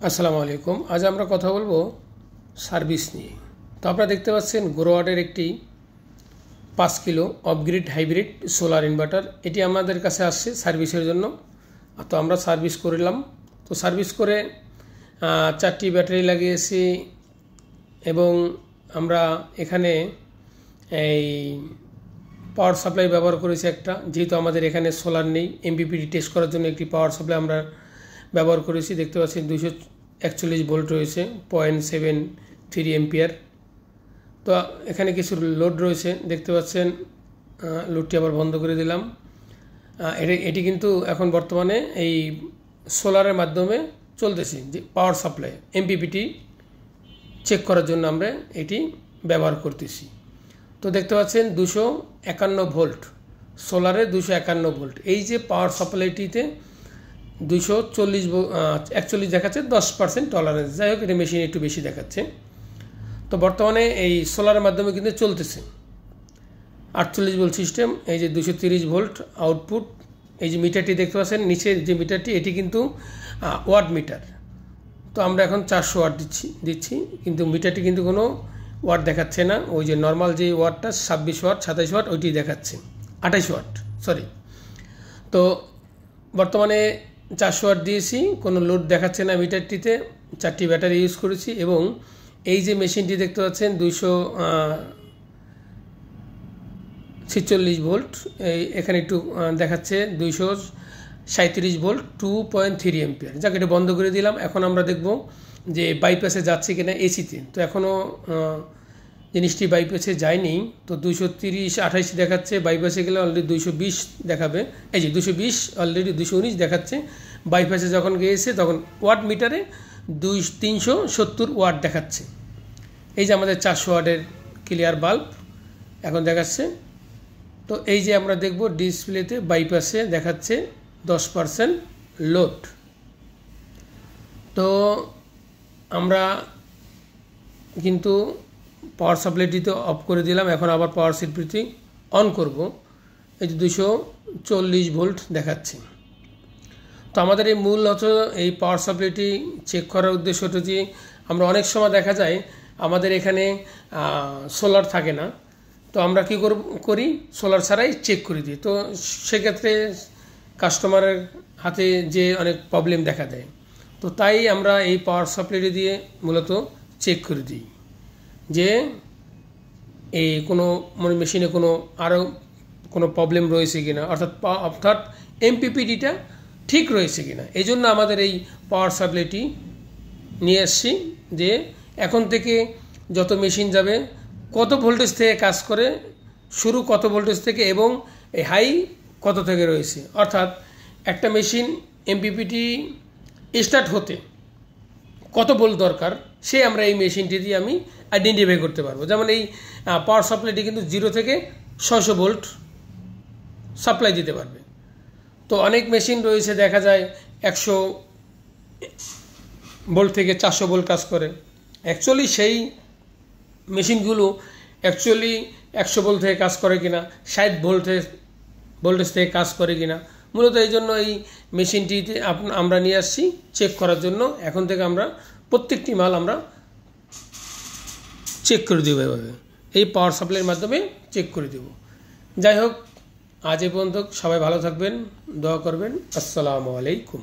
আসসালামু আলাইকুম। আজ আমরা কথা বলবো সার্ভিস নিয়ে। তো আপনারা দেখতে পাচ্ছেন গ্রোয়ার্ডের একটি 5 kilo off-grid hybrid solar inverter, এটি আমাদের কাছে আসছে সার্ভিসের জন্য। তো আমরা সার্ভিস করলাম। তো সার্ভিস করে 4টি ব্যাটারি লাগিয়েছি এবং আমরা এখানে এই পাওয়ার সাপ্লাই ব্যবহার করেছি একটা, যেহেতু আমাদের এখানে সোলার নেই। এমপিপিটি টেস্ট করার জন্য একটি পাওয়ার সাপ্লাই আমরা ব্যবহার করেছি। দেখতে পাচ্ছেন 241 ভোল্ট রয়েছে, 0.73 এম্পিয়ার। তো এখানে কিছু লোড রয়েছে, দেখতে পাচ্ছেন। লোডটি আবার বন্ধ করে দিলাম। এটি কিন্তু এখন বর্তমানে এই সোলারের মাধ্যমে চলতেছে, যে পাওয়ার সাপ্লাই এমপিপিটি চেক করার জন্য আমরা এটি ব্যবহার করতেছি। তো দেখতে পাচ্ছেন 251 ভোল্ট, সোলারে 251 ভোল্ট। এই যে পাওয়ার সাপ্লাইটিতে 241 দেখাচ্ছে, 10% টলারেন্স। যাই হোক, এটা মেশিন একটু বেশি দেখাচ্ছে। তো বর্তমানে এই সোলারের মাধ্যমে কিন্তু চলতেছে 48 ভোল্ট সিস্টেম। এই যে 230 ভোল্ট আউটপুট। এই যে মিটারটি দেখতে পাচ্ছেন, নিচের যে মিটারটি, এটি কিন্তু ওয়াট মিটার। তো আমরা এখন 400 ওয়াট দিচ্ছি, কিন্তু মিটারটি কিন্তু কোনো ওয়াট দেখাচ্ছে না। ওই যে নর্মাল যে ওয়াটটা 26 ওয়াট 27 ওয়াট ওইটি দেখাচ্ছে, 28 ওয়াট সরি। তো বর্তমানে 400 ওয়াট দিয়েছি, কোনো লোড দেখাচ্ছে না মিটারটিতে। 4টি ব্যাটারি ইউজ করেছি এবং এই যে মেশিনটি দেখতে পাচ্ছেন 246 ভোল্ট, এখানে একটু দেখাচ্ছে 237 ভোল্ট, 2.3 এম্পিয়ার। যাক, এটা বন্ধ করে দিলাম। এখন আমরা দেখব যে বাইপাসে যাচ্ছে কিনা এসিতে। তো এখনও জিনিসটি বাইপাসে যায়নি। তো 230/28 দেখাচ্ছে, বাইপাসে গেলে অলরেডি 220 দেখাবে। এই যে 220, অলরেডি 219 দেখাচ্ছে। বাইপাসে যখন গিয়েছে তখন ওয়াট মিটারে 370 ওয়াট দেখাচ্ছে। এই যে আমাদের 400 ওয়াটের ক্লিয়ার বাল্ব এখন দেখাচ্ছে। তো এই যে আমরা দেখব ডিসপ্লেতে বাইপাসে দেখাচ্ছে 10% লোড। তো আমরা কিন্তু পাওয়ার সাপ্লাইটি তো অফ করে দিলাম। এখন আবার পাওয়ার সাপ্লাইটি অন করব। এই যে 240 ভোল্ট দেখাচ্ছে। তো আমাদের এই মূল হচ্ছে এই পাওয়ার সাপ্লাইটি চেক করার উদ্দেশ্য হচ্ছে যে আমরা অনেক সময় দেখা যায় আমাদের এখানে সোলার থাকে না। তো আমরা কী করি, সোলার ছাড়াই চেক করে দিই। তো সেক্ষেত্রে কাস্টমারের হাতে যে অনেক প্রবলেম দেখা দেয়। তো তাই আমরা এই পাওয়ার সাপ্লাইটি দিয়ে মূলত চেক করে দিই যে এই কোনো মেশিনে কোনো আরও কোনো প্রবলেম রয়েছে কিনা, অর্থাৎ এমপিপিটিটা ঠিক রয়েছে কিনা। এই জন্য আমাদের এই পাওয়ার সাপ্লাইটি নিয়ে এসছি, যে এখন থেকে যত মেশিন যাবে কত ভোল্টেজ থেকে কাজ করে, শুরু কত ভোল্টেজ থেকে এবং এই হাই কত থেকে রয়েছে। অর্থাৎ একটা মেশিন এমপিপিটি স্টার্ট হতে কত ভোল্ট দরকার, সে আমরা এই মেশিনটি দিয়ে আমি আইডেন্টিফাই করতে পারবো। যেমন এই পাওয়ার সাপ্লাইটি কিন্তু 0 থেকে 600 ভোল্ট সাপ্লাই দিতে পারবে। তো অনেক মেশিন রয়েছে দেখা যায় 100 ভোল্ট থেকে 400 ভোল্ট কাজ করে। অ্যাকচুয়ালি সেই মেশিনগুলো 100 ভোল্ট থেকে কাজ করে কিনা, 60 ভোল্টেজ থেকে কাজ করে কিনা, মূলত এই জন্য এই মেশিনটিতে আমরা নিয়ে আসছি চেক করার জন্য। এখন থেকে আমরা প্রত্যেকটি মাল আমরা চেক করে দেবো, এভাবে এই পাওয়ার সাপ্লাইয়ের মাধ্যমে চেক করে দেব। যাই হোক, আজ এ পর্যন্ত। সবাই ভালো থাকবেন, দোয়া করবেন। আসসালামু আলাইকুম।